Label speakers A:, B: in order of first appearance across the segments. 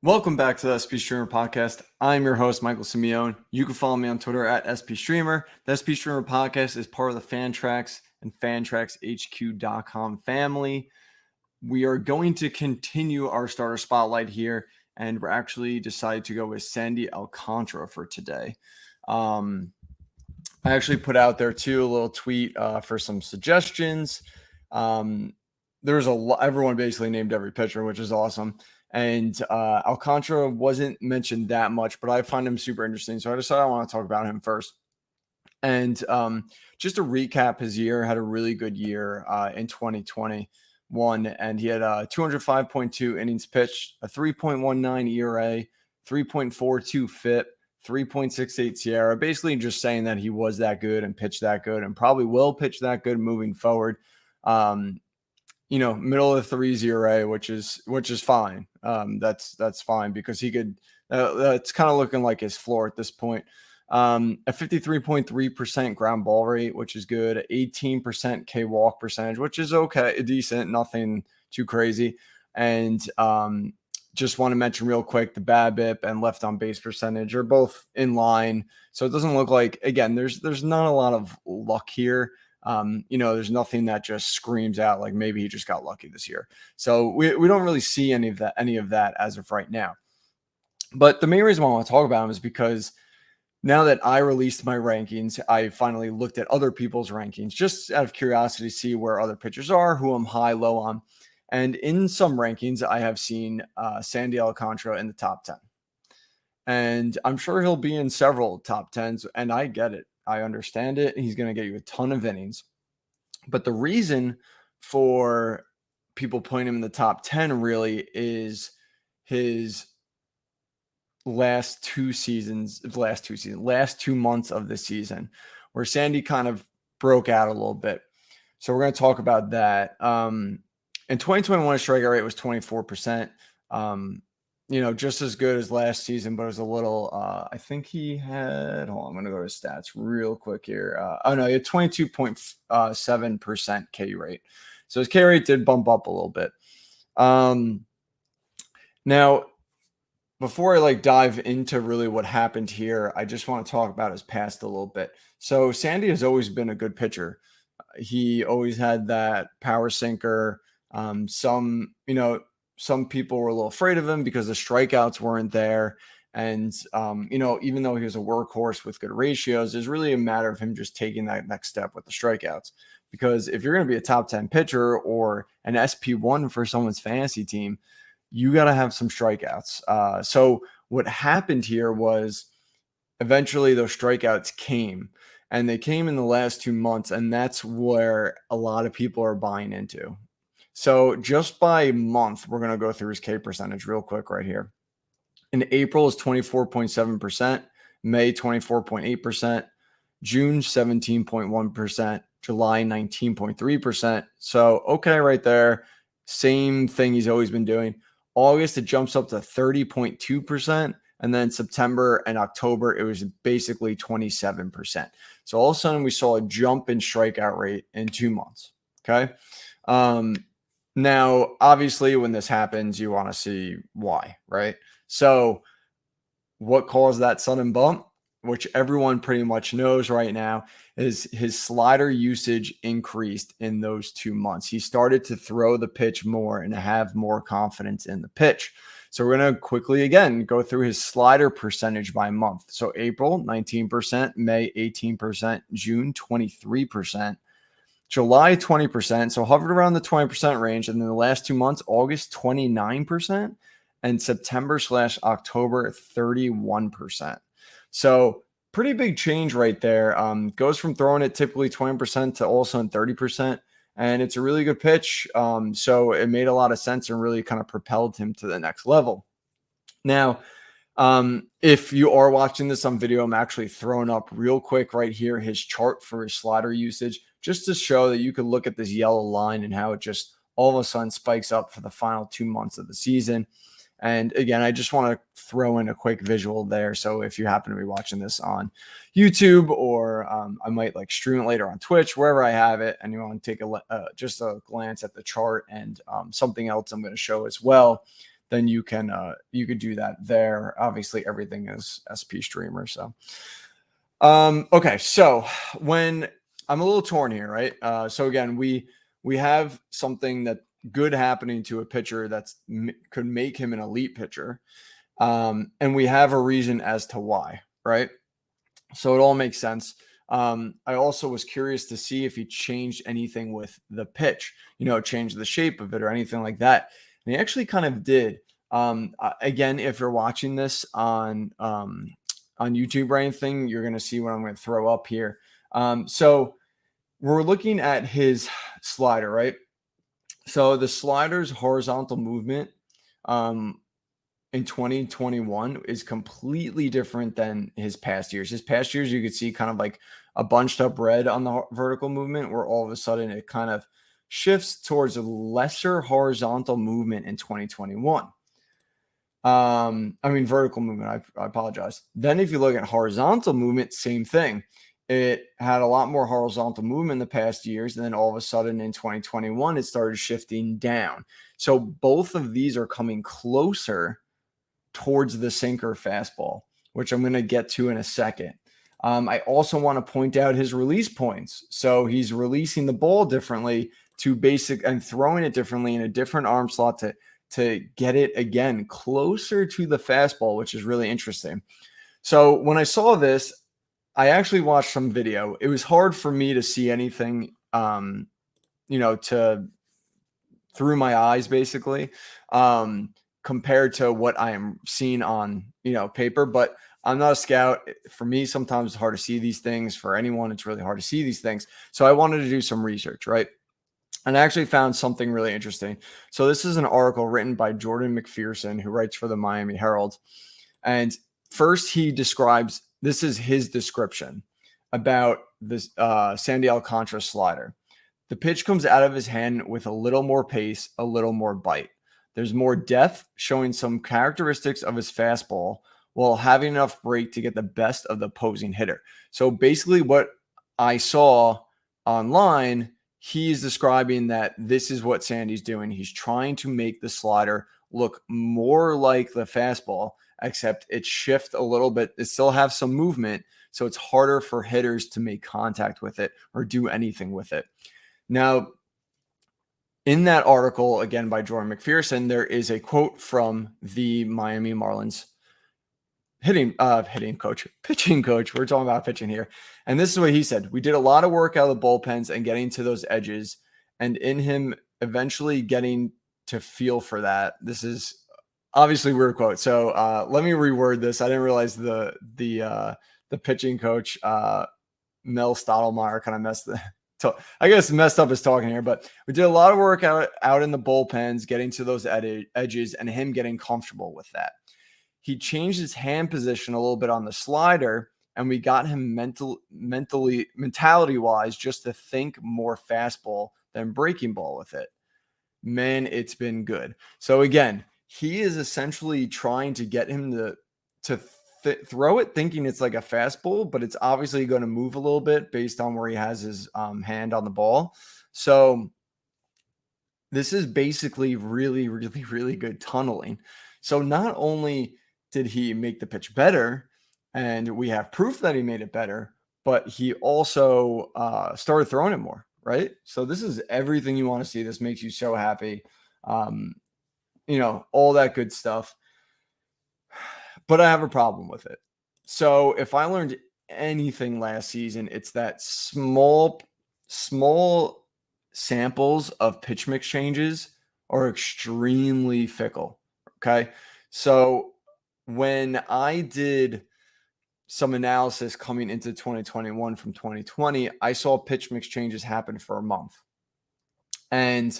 A: Welcome back to the SP Streamer Podcast. I'm your host, Michael Simeone. You can follow me on Twitter at SP Streamer. The SP Streamer Podcast is part of the Fantrax and FantraxHQ.com family. We are going to continue our starter spotlight here, and we're actually decided to go with Sandy Alcantara for today. I actually put out there too a little tweet for some suggestions. There's everyone basically named every pitcher, which is awesome. And Alcantara wasn't mentioned that much, but I find him super interesting. So I decided I want to talk about him first. And just to recap his year, had a really good year in 2021. And he had 205.2 innings pitched, a 3.19 ERA, 3.42 FIP, 3.68 Sierra, basically just saying that he was that good and pitched that good and probably will pitch that good moving forward. Middle of the threes ERA, which is fine. That's fine because he could. That's kind of looking like his floor at this point. A 53.3% ground ball rate, which is good. 18% K walk percentage, which is okay, decent, nothing too crazy. And just want to mention real quick, the BABIP and left on base percentage are both in line. So it doesn't look like, again, there's not a lot of luck here. There's nothing that just screams out like maybe he just got lucky this year. So we don't really see any of that as of right now. But the main reason why I want to talk about him is because now that I released my rankings, I finally looked at other people's rankings just out of curiosity to see where other pitchers are, who I'm high, low on. And in some rankings, I have seen Sandy Alcantara in the top 10. And I'm sure he'll be in several top 10s, and I get it. I understand it. He's going to get you a ton of innings. But the reason for people putting him in the top 10 really is his last 2 months of the season, where Sandy kind of broke out a little bit. So we're going to talk about that. In 2021, his strikeout rate was 24%. Just as good as last season, but it was a little, I think he had, hold on, I'm going to go to his stats real quick here. He had 22.7% K rate. So his K rate did bump up a little bit. Now, before I dive into really what happened here, I just want to talk about his past a little bit. So Sandy has always been a good pitcher. He always had that power sinker. Some people were a little afraid of him because the strikeouts weren't there. And, even though he was a workhorse with good ratios, it's really a matter of him just taking that next step with the strikeouts. Because if you're going to be a top 10 pitcher or an SP1 for someone's fantasy team, you got to have some strikeouts. So what happened here was eventually those strikeouts came. And they came in the last 2 months. And that's where a lot of people are buying into. So just by month, we're going to go through his K percentage real quick right here. In April is 24.7%, May 24.8%, June 17.1%, July 19.3%. So, okay, right there. Same thing he's always been doing. August, it jumps up to 30.2%. And then September and October, it was basically 27%. So all of a sudden, we saw a jump in strikeout rate in 2 months. Okay. Now, obviously, when this happens, you want to see why, right? So what caused that sudden bump, which everyone pretty much knows right now, is his slider usage increased in those 2 months. He started to throw the pitch more and have more confidence in the pitch. So we're going to quickly, again, go through his slider percentage by month. So April, 19%, May, 18%, June, 23%. July, 20%. So hovered around the 20% range. And then the last 2 months, August, 29%. And September/October, 31%. So pretty big change right there. Goes from throwing it typically 20% to all of a sudden 30%. And it's a really good pitch. So it made a lot of sense and really kind of propelled him to the next level. Now, if you are watching this on video, I'm actually throwing up real quick right here his chart for his slider usage, just to show that you could look at this yellow line and how it just all of a sudden spikes up for the final 2 months of the season. And again, I just want to throw in a quick visual there. So if you happen to be watching this on YouTube, or I might stream it later on Twitch, wherever I have it, and you want to take just a glance at the chart and something else I'm going to show as well. then you could do that there. Obviously, everything is SP Streamer. So okay, so when I'm a little torn here, right? So again, we have something that good happening to a pitcher could make him an elite pitcher, and we have a reason as to why, right? So it all makes sense. I also was curious to see if he changed anything with the pitch, changed the shape of it or anything like that. And he actually kind of did. Again, if you're watching this on YouTube or anything, you're going to see what I'm going to throw up here. So we're looking at his slider, right? So the slider's horizontal movement in 2021 is completely different than his past years. His past years, you could see kind of like a bunched up red on the vertical movement, where all of a sudden it kind of shifts towards a lesser horizontal movement in 2021. Vertical movement. I apologize. Then if you look at horizontal movement, same thing. It had a lot more horizontal movement in the past years. And then all of a sudden in 2021, it started shifting down. So both of these are coming closer towards the sinker fastball, which I'm going to get to in a second. I also want to point out his release points. So he's releasing the ball differently and throwing it differently in a different arm slot to get it again closer to the fastball, which is really interesting. So when I saw this, I actually watched some video. It was hard for me to see anything, through my eyes, basically, compared to what I am seeing on, paper. But I'm not a scout. For me, sometimes it's hard to see these things. For anyone, it's really hard to see these things. So I wanted to do some research, right? And I actually found something really interesting. So this is an article written by Jordan McPherson, who writes for the Miami Herald. And first this is his description about this Sandy Alcantara slider. The pitch comes out of his hand with a little more pace, a little more bite. There's more depth, showing some characteristics of his fastball while having enough break to get the best of the opposing hitter. So basically what I saw online, he's describing that this is what Sandy's doing. He's trying to make the slider look more like the fastball, except it shifts a little bit. It still have some movement, so it's harder for hitters to make contact with it or do anything with it. Now, in that article, again by Jordan McPherson, there is a quote from the Miami Marlins pitching coach. We're talking about pitching here. And this is what he said. We did a lot of work out of the bullpens and getting to those edges, and in him eventually getting to feel for that. This is obviously weird quote. So let me reword this. I didn't realize the pitching coach, Mel Stottlemyre, kind of messed up his talking here, but we did a lot of work out in the bullpens, getting to those edges and him getting comfortable with that. He changed his hand position a little bit on the slider, and we got him mentality wise, just to think more fastball than breaking ball with it. Man, it's been good. So again, he is essentially trying to get him to throw it thinking it's like a fastball, but it's obviously going to move a little bit based on where he has his hand on the ball. So this is basically really, really, really good tunneling. So not only did he make the pitch better, and we have proof that he made it better, but he also started throwing it more, right? So this is everything you want to see. This makes you so happy. All that good stuff. But I have a problem with it. So if I learned anything last season, it's that small samples of pitch mix changes are extremely fickle. Okay. So when I did some analysis coming into 2021 from 2020, I saw pitch mix changes happen for a month. And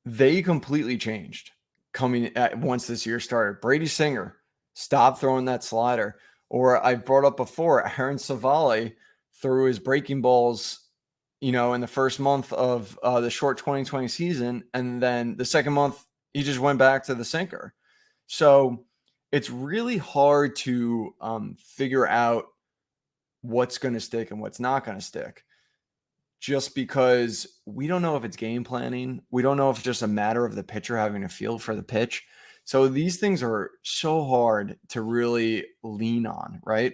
A: they completely changed once this year started. Brady Singer stopped throwing that slider. Or I brought up before, Aaron Savali threw his breaking balls, in the first month of the short 2020 season. And then the second month, he just went back to the sinker. So it's really hard to figure out what's going to stick and what's not going to stick, just because we don't know if it's game planning. We don't know if it's just a matter of the pitcher having a feel for the pitch. So these things are so hard to really lean on, right?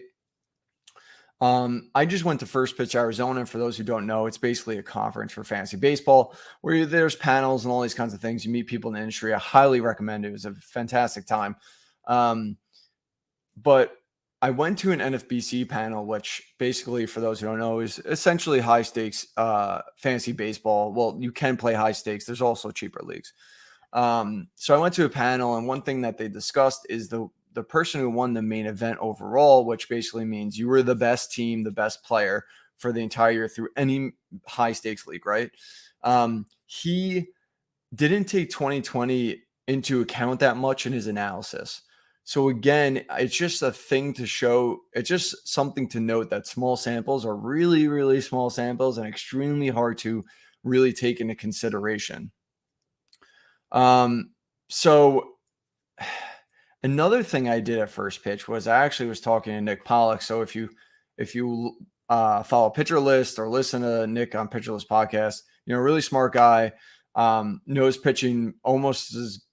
A: I just went to First Pitch Arizona. For those who don't know, it's basically a conference for fantasy baseball where there's panels and all these kinds of things. You meet people in the industry. I highly recommend it. It was a fantastic time. Um, but I went to an NFBC panel, which basically, for those who don't know, is essentially high stakes fantasy baseball. Well, you can play high stakes. There's also cheaper leagues. So I went to a panel, and one thing that they discussed is the person who won the main event overall, which basically means you were the best team, the best player for the entire year through any high stakes league, right? He didn't take 2020 into account that much in his analysis. So again, it's just a thing to show. It's just something to note that small samples are really, really small samples and extremely hard to really take into consideration. So another thing I did at First Pitch was I actually was talking to Nick Pollock. So if you follow Pitcher List or listen to Nick on Pitcher List podcast, really smart guy, knows pitching almost as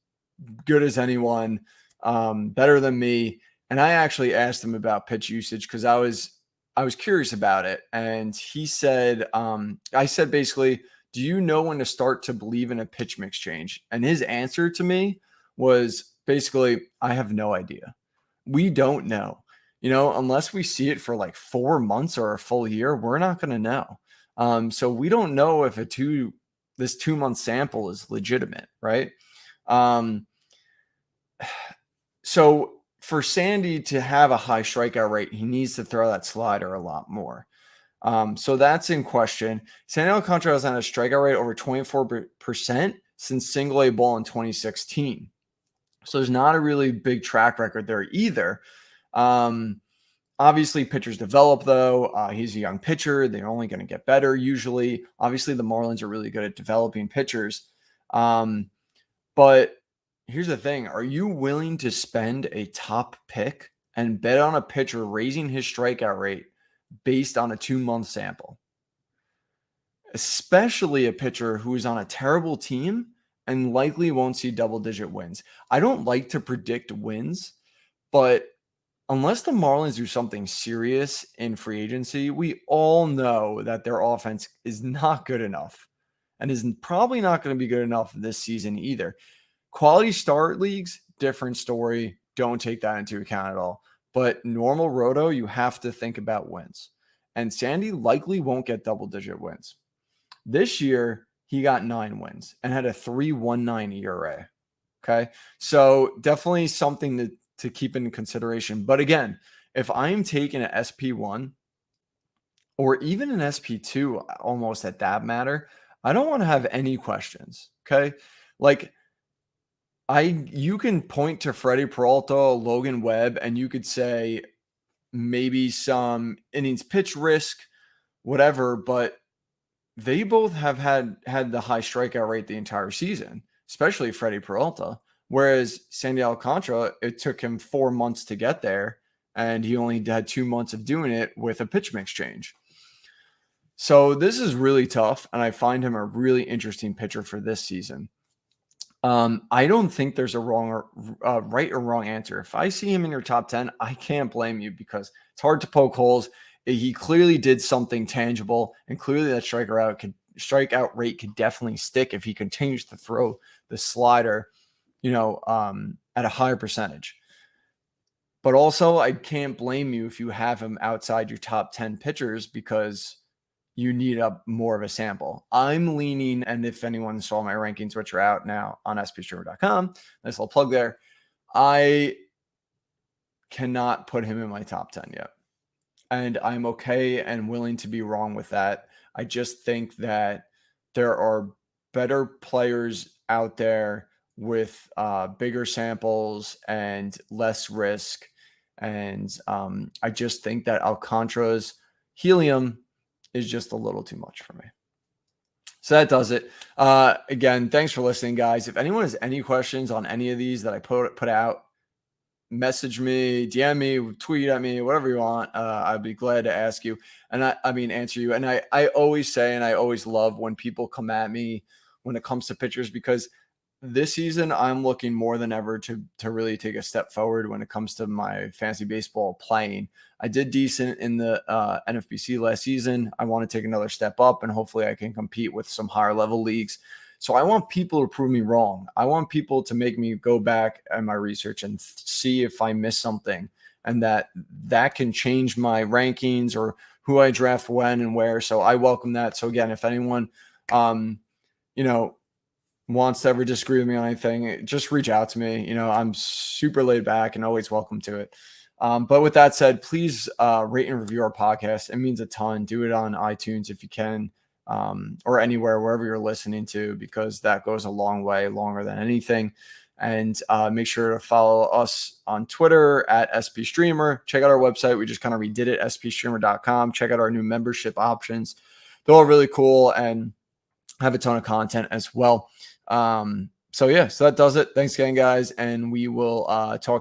A: good as anyone, better than me. And I actually asked him about pitch usage because I was curious about it. And he said, I said basically, do you know when to start to believe in a pitch mix change? And his answer to me was basically, I have no idea. We don't know. Unless we see it for like 4 months or a full year, we're not going to know. So we don't know if this 2-month sample is legitimate, right? So for Sandy to have a high strikeout rate, he needs to throw that slider a lot more. So that's in question. Sandy Alcantara has had a strikeout rate over 24% since single A ball in 2016. So there's not a really big track record there either. Obviously, pitchers develop, though. He's a young pitcher. They're only going to get better usually. Obviously, the Marlins are really good at developing pitchers. But here's the thing. Are you willing to spend a top pick and bet on a pitcher raising his strikeout rate based on a 2-month sample? Especially a pitcher who is on a terrible team and likely won't see double-digit wins. I don't like to predict wins, but unless the Marlins do something serious in free agency, we all know that their offense is not good enough and is probably not going to be good enough this season either. Quality start leagues, different story. Don't take that into account at all. But normal roto, you have to think about wins. And Sandy likely won't get double-digit wins. This year, he got 9 wins and had a 3.19 ERA. Okay. So definitely something to keep in consideration. But again, if I'm taking an SP1 or even an SP2 almost at that matter, I don't want to have any questions. Okay. Like you can point to Freddie Peralta, Logan Webb, and you could say maybe some innings pitch risk, whatever, but they both have had the high strikeout rate the entire season, especially Freddie Peralta. Whereas Sandy Alcantara, it took him 4 months to get there, and he only had 2 months of doing it with a pitch mix change. So this is really tough, and I find him a really interesting pitcher for this season. I don't think there's a right or wrong answer. If I see him in your top 10, I can't blame you because it's hard to poke holes. He clearly did something tangible, and clearly that strikeout rate could definitely stick if he continues to throw the slider, at a higher percentage. But also, I can't blame you if you have him outside your top 10 pitchers because you need more of a sample. I'm leaning, and if anyone saw my rankings, which are out now on spstreamer.com, nice little plug there, I cannot put him in my top 10 yet. And I'm okay and willing to be wrong with that. I just think that there are better players out there with bigger samples and less risk. And I just think that Alcantara's helium is just a little too much for me. So that does it. Again, thanks for listening, guys. If anyone has any questions on any of these that I put out, message me, DM me, tweet at me, whatever you want. I'd be glad to ask you. And answer you. And I always say, and I always love when people come at me when it comes to pitchers, because this season, I'm looking more than ever to really take a step forward when it comes to my fantasy baseball playing. I did decent in the NFBC last season. I want to take another step up, and hopefully, I can compete with some higher level leagues. So I want people to prove me wrong. I want people to make me go back at my research and see if I miss something, and that can change my rankings or who I draft when and where. So I welcome that. So again, if anyone, um, you know, wants to ever disagree with me on anything, just reach out to me. I'm super laid back and always welcome to it. But with that said, please rate and review our podcast. It means a ton. Do it on iTunes if you can, or anywhere, wherever you're listening to, because that goes a long way, longer than anything. And make sure to follow us on Twitter at SP Streamer. Check out our website. We just kind of redid it, spstreamer.com. Check out our new membership options. They're all really cool and have a ton of content as well. So that does it. Thanks again, guys. And we will talk to